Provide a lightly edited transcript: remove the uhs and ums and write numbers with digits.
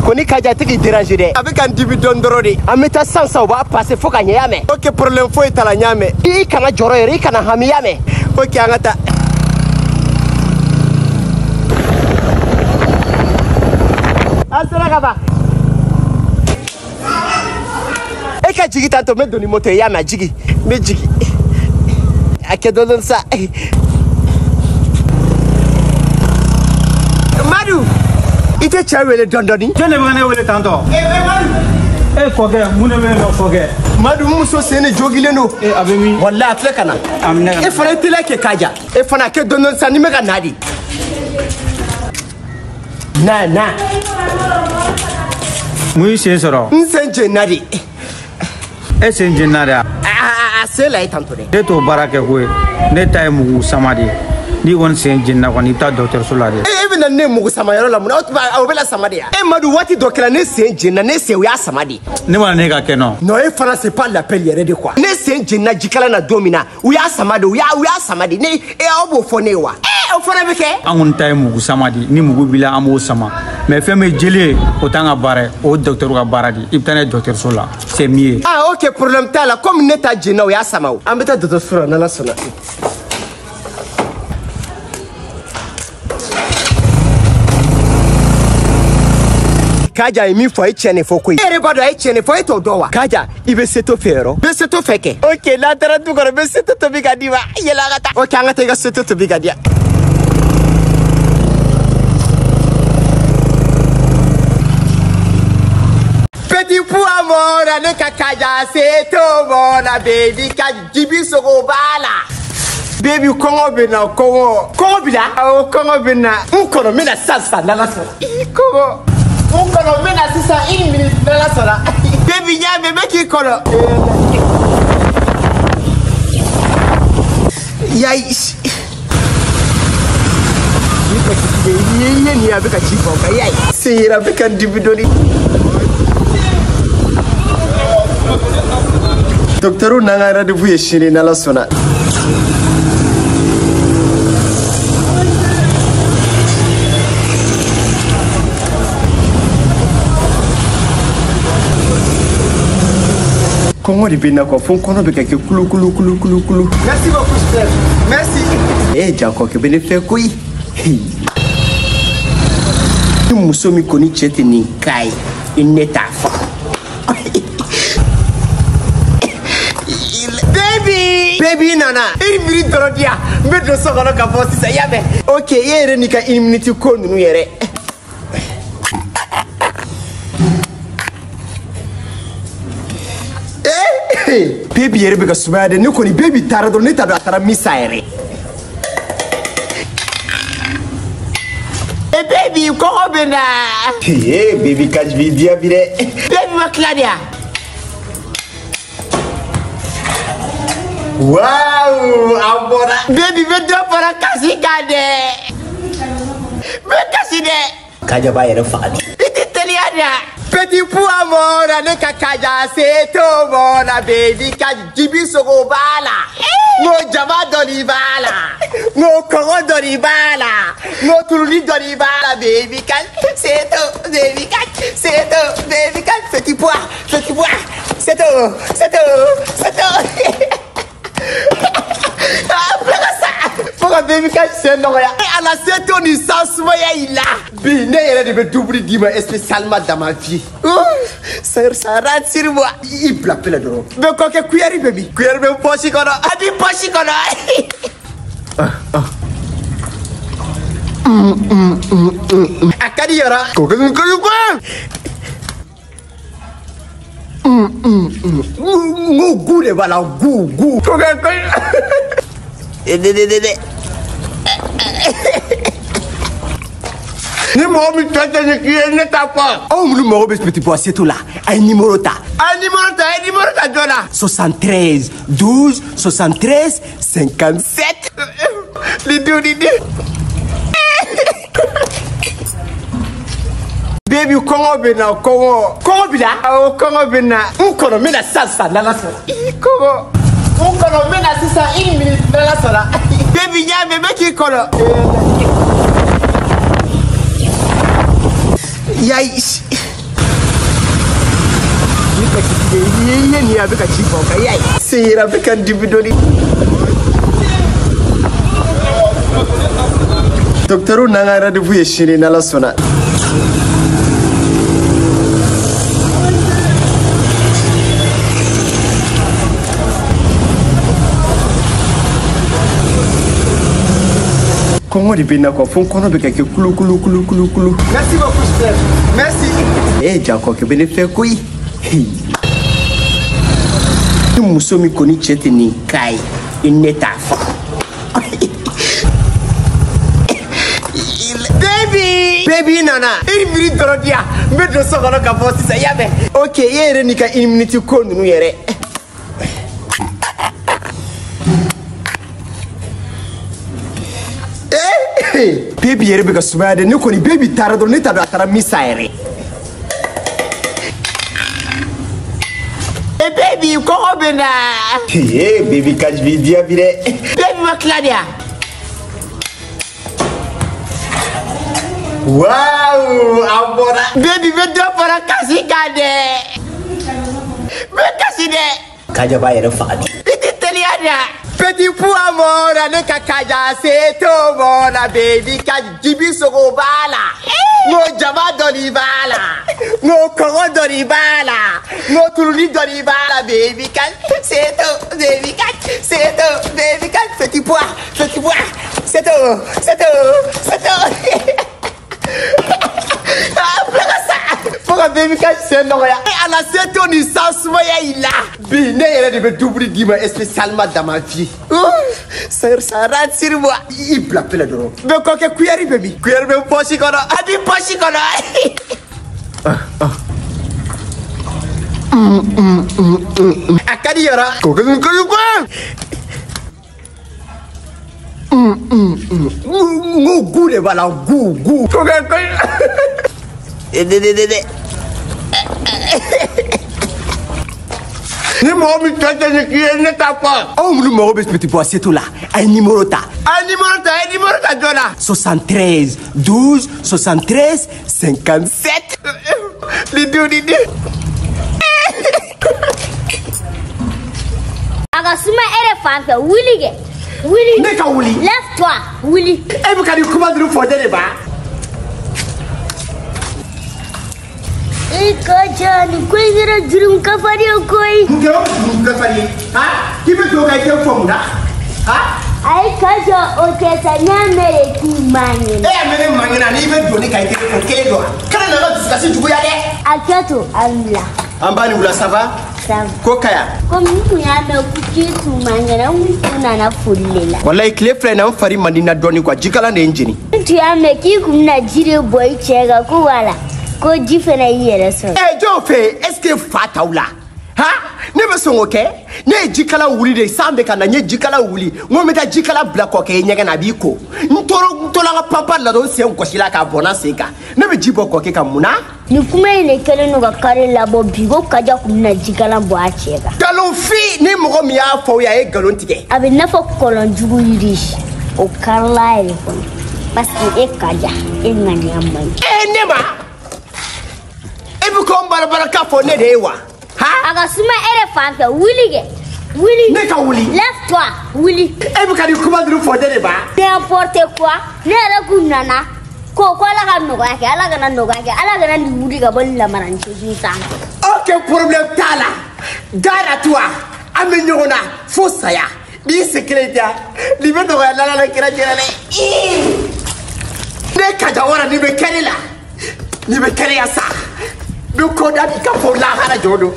ko ni Kaja tɛ k'i déranger dɛ. A bɛ ka n dibi dɔɔni dɔrɔn de. An bɛ taa sisan o b'a passer fo ka ɲɛ y'a mɛn. Ok problème foyi t'a la n y'a mɛn. I kana jɔrɔ yɛrɛ i kana hami y'a mɛn. Ok an ka taa. An sera ka ban. E ka jigi tantɔ n bɛ don ni moto ye y'a mɛn a jigi. N bɛ jigi. A kɛ dɔɔni sa. Madu. I tɛ cɛ wele dɔɔni. Jɔn de bɛ ne wele tantɔ? Madu. Kɔkɛ mun de bɛ yen nɔ kɔkɛ? Madu muso sen ne jogilen don. A bɛ min? Walahi a filɛ ka na. A minɛ ka na. E fana i teliya kɛ Kaja. E fana kɛ dɔɔni sa ni bɛ ka na de. Na. Mun y'i sen sɔrɔ? N sen jɛnna de. E sen jɛnna de wa? A sen la ye tantɔ dɛ. Ne t'o baara kɛ koyi. Ne ta ye mugu sama de ye. N'i kɔni sen jɛnna kɔni i bɛ taa dɔgɔtɔrɔso la de. E bɛ na ne mugu sama yɔrɔ la mun na? O bɛ la sama de ya? E Madu waati dɔ kɛra ne sen jɛnna ne sen o y'a sama de. Ne ma ne ka kɛ nɔ. Non e fana c'est pas l'appel yɛrɛ de quoi. Ne sen jɛnna jikalan na don min na u y'a sama de u y'a sama de. Ne aw b'o fɔ ne ye wa? O fana bɛ kɛ. An kɔni ta ye mugu sama de. Ni mugu b'i la an b'o sama. Mais fɛn min ye jeli ye o t'an ka baara ye. O ye docteur ka baara de. I bɛ taa n'a ye dɔgɔtɔrɔso la. C'est mieux. Ah ok problème t'a la. Comme ne ta jɛnna o y'a sama o. An bɛ taa dɔgɔtɔrɔso la n'Ala sɔnna. Kaja ye min fɔ a ye tiɲɛ de fɔ koyi. E yɛrɛ b'a dɔn a ye tiɲɛ de fɔ e t'o dɔn wa? Kaja i bɛ seto fɛ yɔrɔ. Bɛ seto fɛ kɛ. Ok n'an taara du kɔnɔ n bɛ seto tobi ka d'i ma. Yɛlɛ an ka taa. Ok an ka taa i ka seto tobi ka di yan. Petit pois ne ka Kaja seto mɔna baby ka jibi sogo b'a la. Baby kɔngɔ bɛ na kɔngɔ. Kɔngɔ b'i la? Awɔ kɔngɔ bɛ na. N kɔnɔ n bɛ na sisan n'Ala sɔnna. Kɔngɔ. N kɔnɔ n bɛ na sisan 1 minute n'Ala sɔnna. Baby ɲa mɛ n bɛ k'i kɔnɔ. Yayi. I ye nin ye a bɛ ka ci fɔ ka yayi. Sen yɛrɛ a bɛ ka n dibi dɔɔni. Docteur n'an ka rendez-vous ye sini n'Ala sɔnna. Kɔngɔ de bɛ na quoi fo n kɔnɔ bɛ ka kɛ kulu. Merci beaucoup frère. Merci. Janko kɛ bɛ ne fɛ koyi. Ni muso min kɔni cɛ tɛ nin k'a ye i ne t'a fɔ. Baby nana. 1 minute dɔrɔn di yan. N bɛ don so kɔnɔ ka bɔ sisan i y'a mɛn. Ok e yɛrɛ n'i ka 1 minute ko ninnu yɛrɛ. Baby yɛrɛ bɛ ka sumaya dɛ. Ne kɔni baby taara dɔrɔn ne t'a dɔn a taara min sa yɛrɛ. Baby kɔngɔ bɛ na. Baby ka jibi diya bi dɛ. Baby ma tila de yan. Wow, a bɔra. Baby bɛ dɔ fara kasi kan dɛ. Bɛ kasi dɛ. Kaja b'a yɛrɛ faga de. I tɛ teliya de yan. Petit pois mɔna ne ka Kaja seto mɔna baby ka jibi sogo b'a la. N ko jama dɔɔni b'a la. N ko kɔngɔ dɔɔni b'a la. N ko turuli dɔɔni b'a la baby ka seto baby ka seto baby ka petit pois seto. Faut que baby ka sen nɔgɔya. A la seto ni san sumaya i la. Bi ne yɛrɛ de bɛ double d'i ma spécialement dans ma vie. Ça rassure moi. I bila pela dɔrɔn. Bɛ kɔ kɛ cuillère bɛ min? Cuillère bɛ poche kɔnɔ. A bi poche kɔnɔ. A ka di yɔrɔ. Ko kɛ quoi? Goût de b'a la goût. Ko kɛ Ni mɔgɔ min tɔ tɛ nin k'i ye ne t'a fɔ. Aw minnu mago bɛ petit pois seto la a ye numéro ta. A ye numéro ta jɔn na. 73 12 73 57. Ni du. Baby kɔngɔ bɛ na kɔngɔ. Kɔngɔ b'i la? Awɔ kɔngɔ bɛ na. N kɔnɔ n bɛ na sisan n'Ala sɔnna. Kɔngɔ. N kɔnɔ n bɛ na sisan 1 minute n'Ala sɔnna. Baby ɲa mɛ n bɛ k'i kɔnɔ. Yayi. ni avec un chiffon. C'est avec un dibidoli. Docteur n'a rendez-vous et chez dans la sona. Comment il peut n'avoir fond qu'on a quelque coulou. Merci beaucoup frère. Merci. Eh Jacob que bénéfice quoi? Nous sommes connus chez ni kai une étape. Baby nana, il minute de dia, mais de ce qu'on a capté ça y avait. Ok, hier ni ka une minute qu'on nous yere. Baby yere bega subade ne ko ni baby tarado ne tada tara misaire. Baby ko obena. Baby ka video bire. Baby ma Claudia. Wow, amora. Baby vedo para kasi kade. Me kasi de. Kaja ba yere fadi. Italiana. Petit pou amora ne kakaja c'est to bona baby ka jibi soko bala. No jama doni bala. No koro doni bala. No tuluni doni bala baby ka c'est to baby ka c'est to baby ka petit pois c'est to. Pourquoi baby quand c'est non ya à la cette licence moya il a bine elle de double dima spécialement dans ma vie ça rate sur moi il plaque là dedans mais quoi que cuillère baby cuillère me pochi kono adi pochi kono akadi yara ko goût voilà goût ni mo mi tete ni ki ne ta pas o mu mo be petit pois c'est tout là un numéro ta dona 73 12 73 57 li do aga suma elephant Willy ne ka Willy lève-toi Willy e bu ka di comment nous faut de ba Kajani kuingira jurum kafari koi. Ngero jurum kafari. Ha? Kibe to kai ke formula. Ha? Ai kaja otesa nyamere ki mangina. Mere mangina ni be doni kai ke ko ke do. Kana na discussion jubu ya de. Akato amla. Ambani ula sava? Sava. Ko kaya? Ko mtu yame kukitu mangina mtu na fulela. Wallahi kle friend am fari mandina doni kwa jikala na engine. Mtu yame ki kumna jire boy chega ko wala. Ko jifena yere so Jofe est-ce que fataula ha ne be songo ke ne jikala wuli de sambe kana nye jikala wuli ngo meta jikala black ko ke nyega na biko ntolo nga papa la do se ko sila ka bona seka ne be jibo ko ke ka muna ni kuma ne kele no ga kare labo bigo kaja kumna jikala bo achega galon fi ni mo mi ya fo ya e galon tike abe nafa kolon jugu yiri o karla ele parce que e kaja e ngani amman nema Ebu baraka fo ne dewa. Ha? Aga suma elephant Willy. Ne ka Willy. Lève-toi Willy. Ebu ka di comment nous faut de ba. N'importe quoi. Ne ra kunana. Ko la ga no ga ke ala ga no ga ke ala ga ndi wuri ga bon la maranche jinsa. Aucun problème tala. Gara toi. Amenyona fo saya. Bi secrétaire. Libe do la kira jira le. Ne ka jawara ni be kele la. Ni be kele ya sa. Nous condamnons pour la jodo.